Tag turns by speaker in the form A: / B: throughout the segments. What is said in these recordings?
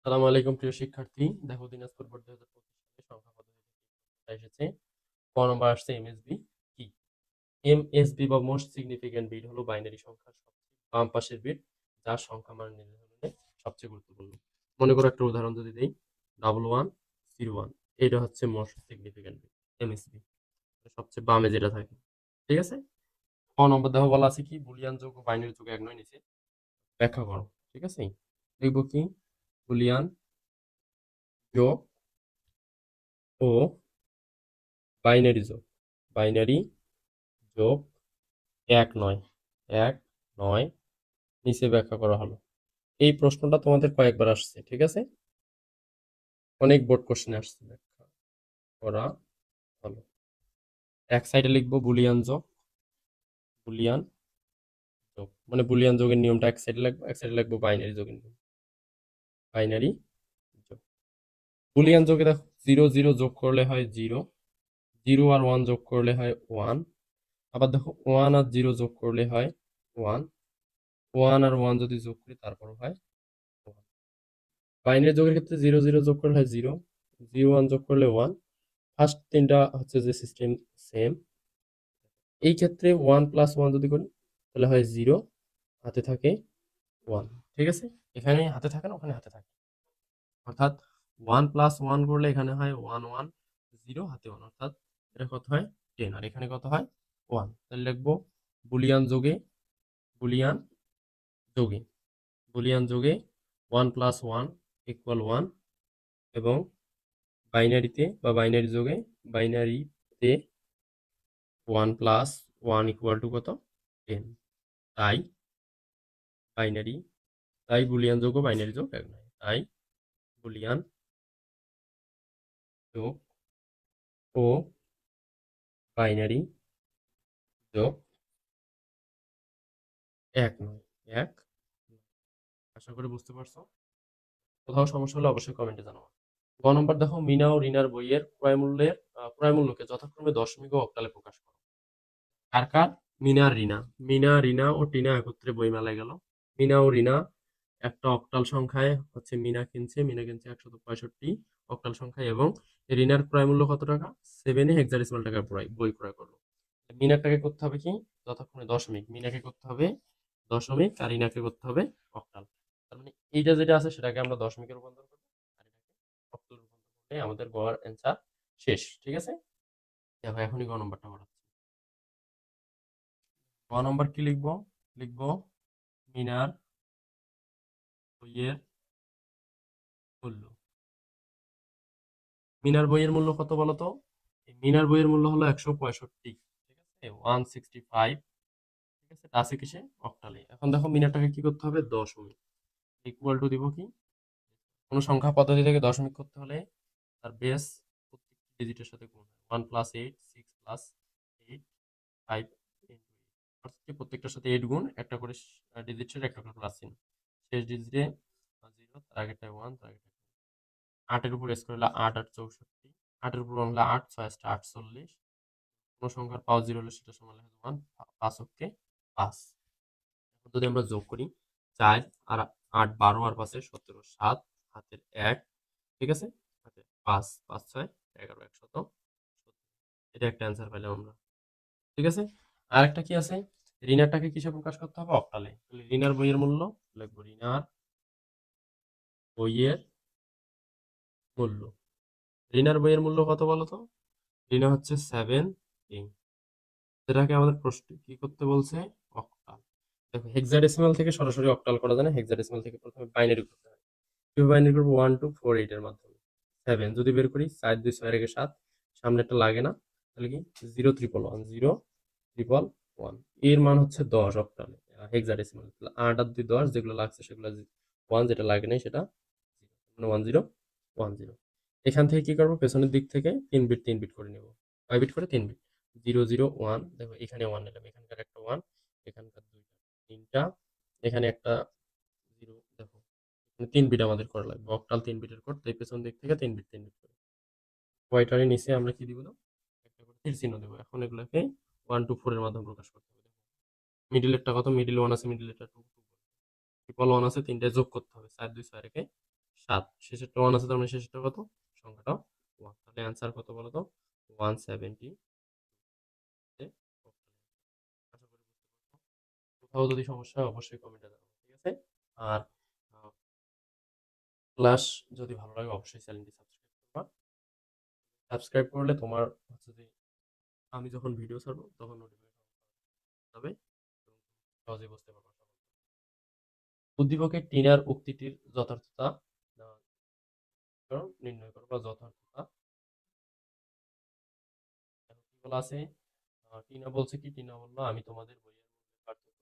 A: সালামু আলাইকুম প্রিয় শিক্ষার্থী। দেখো দিনাজপুর বোর্ড 2025 সালে সংখ্যা পদ্ধতি থেকে এসেছে। ক নম্বর আসছে এমএসবি কি? এমএসবি বা মোস্ট সিগনিফিক্যান্ট বিট হলো বাইনারি সংখ্যার সবচেয়ে বাম পাশের বিট, যার সংখ্যা মান নির্ধারণে সবচেয়ে গুরুত্বপূর্ণ। মনে করো একটা উদাহরণ যদি দেই, 1101 এটা হচ্ছে মোস্ট সিগনিফিক্যান্ট বিট, এমএসবি সবচেয়ে বামে যেটা থাকে। ঠিক আছে। ক নম্বর দেখো বলা আছে কি, বুলিয়ান যোগ ও বাইনারি যোগ এক নয়, নিচে ব্যাখ্যা করো। ঠিক আছে, লিখবো কি, বুলিয়ান যোগ ও বাইনারি যোগ, বাইনারি যোগ এক নয়, এক নয়, নিচে ব্যাখ্যা করা হলো। এই প্রশ্নটা তোমাদের কয়েকবার আসছে। ঠিক আছে, অনেক বোর্ড কোশ্চেন আসছে, ব্যাখ্যা করা হলো। এক সাইডে লিখবো বুলিয়ান যোগ, বুলিয়ান যোগ মানে বুলিয়ান যোগের নিয়মটা এক সাইডে লিখবো, এক সাইডে লিখবো বাইনারি যোগের নিয়ম, বাইনারি যোগ। বুলিয়ান যোগে দেখো, জিরো জিরো যোগ করলে হয় জিরো, জিরো আর ওয়ান যোগ করলে হয় ওয়ান, আবার দেখো ওয়ান আর জিরো যোগ করলে হয় ওয়ান, ওয়ান আর ওয়ান যদি যোগ করি তারপর হয় ওয়ান। বাইনারি যোগের ক্ষেত্রে জিরো জিরো যোগ করলে হয় জিরো, জিরো ওয়ান যোগ করলে ওয়ান। ফার্স্ট তিনটা হচ্ছে যে সিস্টেম সেম। এই ক্ষেত্রে ওয়ান প্লাস ওয়ান যদি করি তাহলে হয় জিরো, হাতে থাকে ওয়ান। ঠিক আছে, এখানে হাতে থাকে না, ওখানে হাতে থাকে, অর্থাৎ ওয়ান প্লাস ওয়ান করলে এখানে হয় ওয়ান ওয়ান, জিরো হাতে ওয়ান, অর্থাৎ এটা কত হয় 10, আর এখানে কত হয় ওয়ান। তাহলে লিখবো বুলিয়ান যোগে, বুলিয়ান যোগে, বুলিয়ান যোগে one plus one equal one, এবং বাইনারিতে বা বাইনারি যোগে, বাইনারিতে one plus one equal to কত 10। তাই বাইনারি, তাই বুলিয়ান যোগ ও বাইনারি যোগ এক নয়, তাই বুলিয়ান যোগ ও বাইনারি যোগ এক নয়, এক নয়। আশা করি বুঝতে পারছো। কোথাও সমস্যা হলে অবশ্যই কমেন্টে জানাও। গ নম্বর দেখো, মিনা ও রিনার বইয়ের ক্রয় মূল্যকে যথাক্রমে দশমিক ও অক্টালে প্রকাশ করো। কার কার? মিনা আর রিনা। মিনা, রিনা ও টিনা একত্রে বইমেলায় গেল। মিনা ও রিনা একটা অক্টাল সংখ্যায় হচ্ছে মিনা কিনছে 165 অক্টাল সংখ্যায়, এবং রিনার ক্রয় মূল্য কত টাকা? 7 হেক্সাডেসিমাল টাকার বই ক্রয় করলো। মিনারটাকে করতে হবে কি, যথাক্রমে দশমিক, মিনাকে করতে হবে দশমিক আর রিনাকে করতে হবে অক্টাল। তার মানে এইটা যেটা আছে সেটাকে আমরা দশমিকে রূপান্তর করবো, আর এটাকে অক্টালে রূপান্তর করলে আমাদের গড় অ্যান্সার শেষ। ঠিক আছে, দেখো এখনই গ নম্বরটা করাচ্ছি। গ নম্বর কি লিখবো? লিখবো মিনার বইয়ের মূল্য। মিনার বইয়ের মূল্য কত বলতো? এই মিনার বইয়ের মূল্য হলো 165। ঠিক আছে, 165। ঠিক আছে, এটা আছে কিসে? অক্টালে। এখন দেখো মিনারটাকে কি করতে হবে? দশমিক, ইকুয়াল টু দিব কি, কোনো সংখ্যা পদ্ধতি থেকে দশমিক করতে হলে তার বেস প্রত্যেকটি ডিজিটের সাথে গুণ হয়। 1+8, 6+8, 5 অর্থাৎ কি প্রত্যেকটার সাথে 8 গুণ, একটা করে ডিজিটের একটা করে প্লাস চিহ্ন, শেষ ডিজিটে জিরো, তার আগেরটায় ওয়ান, তার আগেরটায় আটের উপর স্কোয়ার হলে আট আট 64, আটের উপর হলে আট, ছয় আটটা 48, কোনো সংখ্যার পাওয়ার জিরো হলে সেটা সমান হয় ওয়ান, পাঁচ অক্ষে পাঁচ। এখন যদি আমরা যোগ করি, চার আর আট 12, আর পাঁচে 17, সাত, হাতের এক। ঠিক আছে, হাতের পাঁচ, পাঁচ ছয় 11, 117। এটা একটা অ্যান্সার পেলাম আমরা। ঠিক আছে, আর একটা কি আছে, ঋণারটাকে কিসে প্রকাশ করতে হবে? অক্টালে। তাহলে ঋণার বইয়ের মূল্য লিখবো, ঋণার বইয়ের মূল্য। ঋণার বইয়ের মূল্য কত বলতো? ঋণা হচ্ছে 17, যেটাকে আমাদের প্রশ্ন কি করতে বলছে? অক্টাল। দেখো হেক্সাডেসিমাল থেকে সরাসরি অক্টাল করা যায় না, হেক্সাডেসিমাল থেকে প্রথমে বাইনারি করতে হয়। কিভাবে বাইনারি করবো? 1248 এর মাধ্যমে। 7 যদি বের করি, 4 2 6 রেখে 7, সামনেটা লাগে না, তাহলে কি 0 ট্রিপল ওয়ান, এর মান হচ্ছে 10 অক্টালে, হেক্সাডেসিমাল। 8 আর 2 10, যেগুলো লাগছে সেগুলো ওয়ান, যেটা লাগে নাই সেটা 1010। এখান থেকে কি করবো? পেছনের দিক থেকে 3 বিট করে নেবো। 5 বিট করে 3 বিট, 0 0 1। দেখো এখানে ওয়ান নিলাম, এখানকার একটা ওয়ান, এখানকার দুইটা, তিনটা, এখানে একটা জিরো। দেখো 3 বিট আমাদের করা লাগবে, অক্টাল 3 বিটের কোড, তাই পেছন দিক থেকে 3 বিট করে কয়টারে নিচে আমরা কি দিব না, একটা করে তীর চিহ্ন দেবো। এখন এগুলোকে 1 2 4 এর মাধ্যমে প্রকাশ করতে হবে। মিডিলেরটা কত? মিডিল ওয়ান আছে, মিডিলেরটা টু, ট্রিপল ওয়ান আছে, তিনটায় যোগ করতে হবে, 4 2 6 রেখে 7 শেষেরটা 1 আছে, তার মানে শেষেরটা কত? সংখ্যাটাও 1। তাহলে অ্যান্সার কত বলো তো? 170। আশা করি বুঝতে পারছো। কোথাও যদি সমস্যা হয় অবশ্যই কমেন্টে জানাবো, ঠিক আছে? আর ক্লাস যদি ভালো লাগে অবশ্যই চ্যানেলটি সাবস্ক্রাইব করবা। সাবস্ক্রাইব করলে তোমার হচ্ছে যে আমি যখন ভিডিও ছাড়বো তখন নোটিফিকেশন হবে এবং সহজেই বুঝতে পারবা। উদ্দীপকে টিনার উক্তিটির যথার্থতা নির্ণয় করো বা যথার্থতা কি বলা আছে? টিনা বলছে কি? টিনা বললো আমি তোমাদের বইয়ের মধ্যে পার্থক্য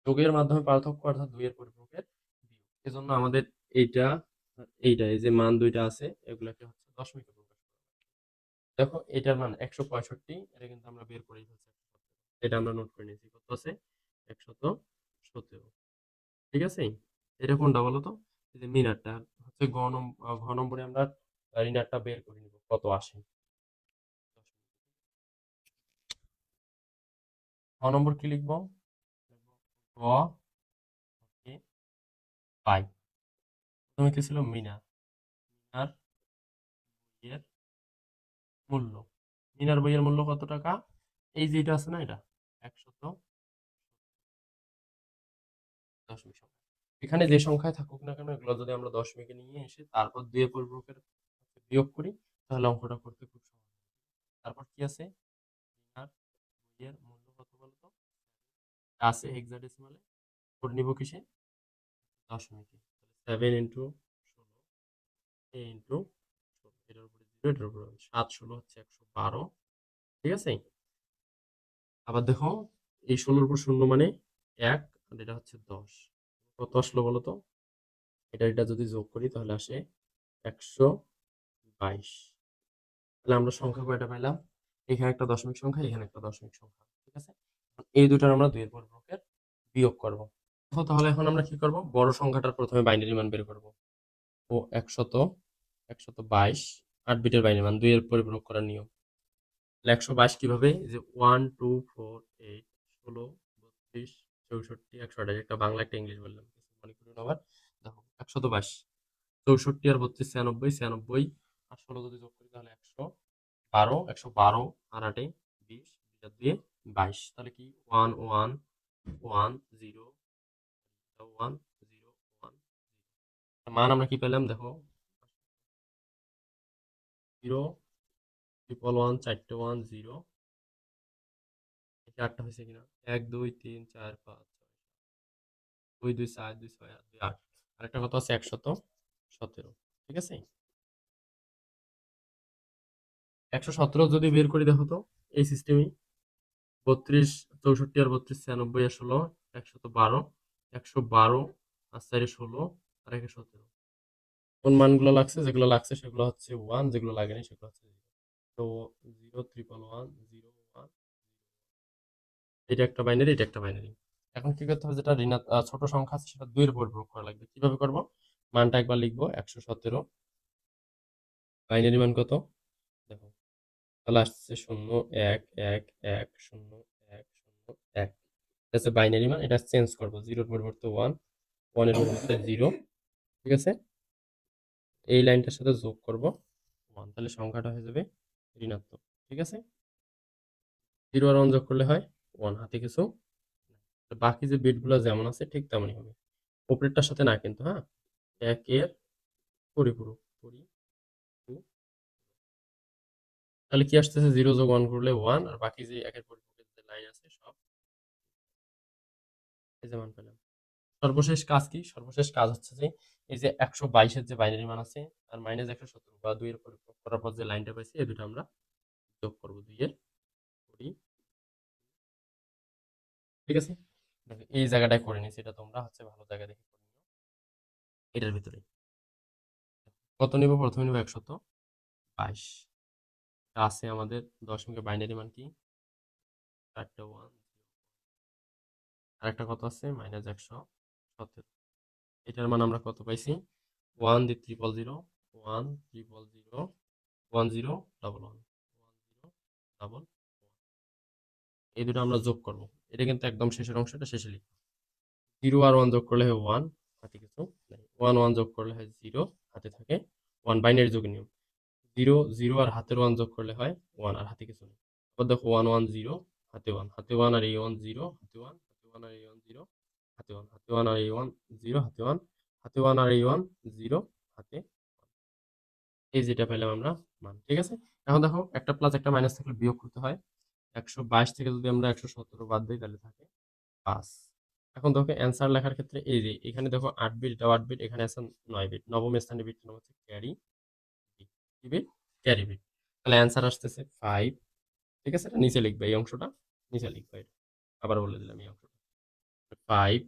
A: যোগের মাধ্যমে পার্থক্য অর্থাৎ দুইয়ের পরিপূরকের বিয়োগ। এজন্য আমাদের এইটা এইটা এই যে মান দুইটা আছে এগুলাকে হচ্ছে দশমিকে প্রকাশ করা। দেখো এটার মান 165, এটা কিন্তু আমরা বের করেই ফেলছি। এটা আমরা নোট করে নিয়েছি, কত আছে? 117। ঠিক আছে, এটা কোনটা বলো তো? এই যে মিনারটা হচ্ছে ঘ নম্বরে আমরা ঋণারটা বের করে নিব কত আসে। ঘ নম্বর কি লিখবো? গ পাই। প্রথমে কি ছিল? মিনার। মিনার বইয়ের মূল্য। মিনার বইয়ের মূল্য কত টাকা? এই যে এটা আছে না, এটা 100 দশমিক সংখ্যা। এখানে যে সংখ্যায় থাকুক না কেন এগুলো যদি আমরা দশমিকে নিয়ে এসে তারপর দুইয়ের পরিপূরকের বিয়োগ করি তাহলে অঙ্কটা করতে খুব সহজ। তারপর কি আছে? মিনার বইয়ের মূল্য কত বলতো? আছে হেক্সাডেসিমালে, কোড নিব কিসে? দশমিকে। 7 ইন্টু 16 ইন্টু 16, এটার উপরে 0, এটার উপরে 7 16 হচ্ছে 112। ঠিক আছে, আবার দেখো এই 16 উপর 0 মানে 1, আর এটা হচ্ছে 10। কত আসলো বলো তো? এটা যদি যোগ করি তাহলে আসে 122। তাহলে আমরা সংখ্যা কয়টা পাইলাম? এখানে একটা দশমিক সংখ্যা, এখানে একটা দশমিক সংখ্যা। ঠিক আছে, এই দুটার আমরা দুইয়ের পরিপূরকের বিয়োগ করব। তাহলে এখন আমরা কি করব? বড় সংখ্যাটার প্রথমে বাইনারি মান বের করব। ও 122 8 বিটের বাইনারি মান দুইয়ের পরিপূরক করার নিয়ম। 122 কিভাবে? যে 1 2 4 8 16 32 64 128, একটা বাংলা একটা ইংলিশ বললাম, মনে করুন। আবার দেখো 122 64 আর 32 96 96 আর 16 যদি যোগ করি তাহলে 112 112 আর 8 20 আর 2 22। তাহলে কি 1 1 1 0 1 0 1। মান আমরা কি পেলাম দেখো? 0 ট্রিপল 1 4টে 1 0। আটটা হয়েছে কিনা? 1 2 3 4 5 2 2 4 2 6 আর 2 8। আরেকটা কত আছে? 117। ঠিক আছে, 117 যদি বের করি দেখো তো এই সিস্টেমে 32 64 আর 32 96 আর 16 112 112 আর 4 16 আর 1 17। কোন মানগুলো লাগছে? যেগুলো লাগছে সেগুলো হচ্ছে 1, যেগুলো লাগেনি সেগুলো হচ্ছে 0। তো 0 ট্রিপল 1 0 1। এটা একটা বাইনারি, এটা একটা বাইনারি। এখন কি করতে হবে? যেটা ছোট সংখ্যা আছে সেটা 2 এর উপর প্রয়োগ করা লাগবে। কিভাবে করব? মানটা একবার লিখবো 117, বাইনারি মান কত দেখো, তাহলে আসছে 0 1 1 1 0 1 0 1। এটা হচ্ছে বাইনারি মান, এটা চেঞ্জ করবো, 0 এর পরিবর্তে 1, 1 এর পরিবর্তে 0। ঠিক আছে, এই লাইনটার সাথে যোগ করব 1, তাহলে সংখ্যাটা হয়ে যাবে ঋণাত্মক। ঠিক আছে, 0 আর 1 যোগ করলে হয় 1, হাতে কিছু নাই। বাকি যে বিটগুলো যেমন আছে ঠিক তেমনই হবে, উপরেরটার সাথে না কিন্তু, হ্যাঁ। 1 এর পরিপূরক তাহলে কি আসতেছে? 0 যোগ 1 করলে 1, আর বাকি যে একের পরিপূরকের যে লাইন আছে সব এই যে মান পেলাম। সর্বশেষ কাজ কি? সর্বশেষ কাজ হচ্ছে যে এই যে 122 এর যে বাইনারি মান আছে আর মাইনাস 117 বা 2 এর পরিপূরক করার পর যে লাইনটা পাইছি এই দুটো আমরা যোগ করব 2 এর করি। ঠিক আছে, দেখো এই জায়গাটায় করে নিছি, এটা তোমরা হচ্ছে ভালো জায়গা দেখে করে নিও। এটার ভিতরে কত নিব? প্রথমে নিব 122। আছে আমাদের দশমিকের বাইনারি মান কি? 4টে 1। আর একটা কত আছে? মাইনাস 117। এটার মান আমরা কত পাইছি? 1 দিয়ে 000 1 000 1 0 ডাবল 1 1 0 ডাবল 1। এই দুটো আমরা যোগ করব। এটা কিন্তু একদম শেষের অংশটা শেষে লিখব। 0 আর 1 যোগ করলে হবে 1, হাতে কিছু নাই। ওয়ান ওয়ান যোগ করলে হয় 0, হাতে থাকে 1, বাইনারি যোগের নিয়ম। 0 0 আর হাতের 1 যোগ করলে হয় 1, আর হাতে কিছু নেই। আবার দেখো 1 1 0, হাতে 1, হাতে 1 আর এই 1 0, হাতে 1, হাতে 1 আর এই 1 0, হাতে 1, হাতে 1 আর এই 1 0, হাতে 1, হাতে 1 আর এই 1 0, হাতে এই যেটা পেলাম আমরা মান। ঠিক আছে? এখন দেখো একটা প্লাস একটা মাইনাস থাকলে বিয়োগ করতে হয়। 122 থেকে যদি আমরা 117 বাদ দিই তাহলে থাকে 5। এখন দেখো অ্যান্সার লেখার ক্ষেত্রে এই যে এখানে দেখো 8 বিট, এটাও 8 বিট, এখানে আছে 9 বিট। নবম স্থানে বিটটার নাম হচ্ছে ক্যারি বিট। কি বিট? Carry bit. তাহলে অ্যান্সার আসতেছে 5। ঠিক আছে? এটা নিচে লিখবে, এই অংশটা নিচে লিখবে। এটা আবার বলে দিলাম, এই অংশটা 5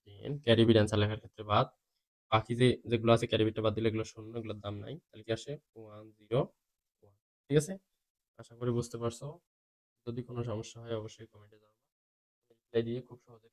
A: 10 ক্যারি বিট অ্যান্সার লেখার ক্ষেত্রে বাদ। বাকি যেগুলো আছে ক্যারি বিটটা বাদ দিলে এগুলো শূন্য, এগুলোর দাম নাই। তাহলে কি আসে 1 0 1। ঠিক আছে? আশা করি বুঝতে পারছো। যদি কোনো সমস্যা হয় অবশ্যই কমেন্টে জানাবো। রিপ্লাই দিয়ে খুব সহজে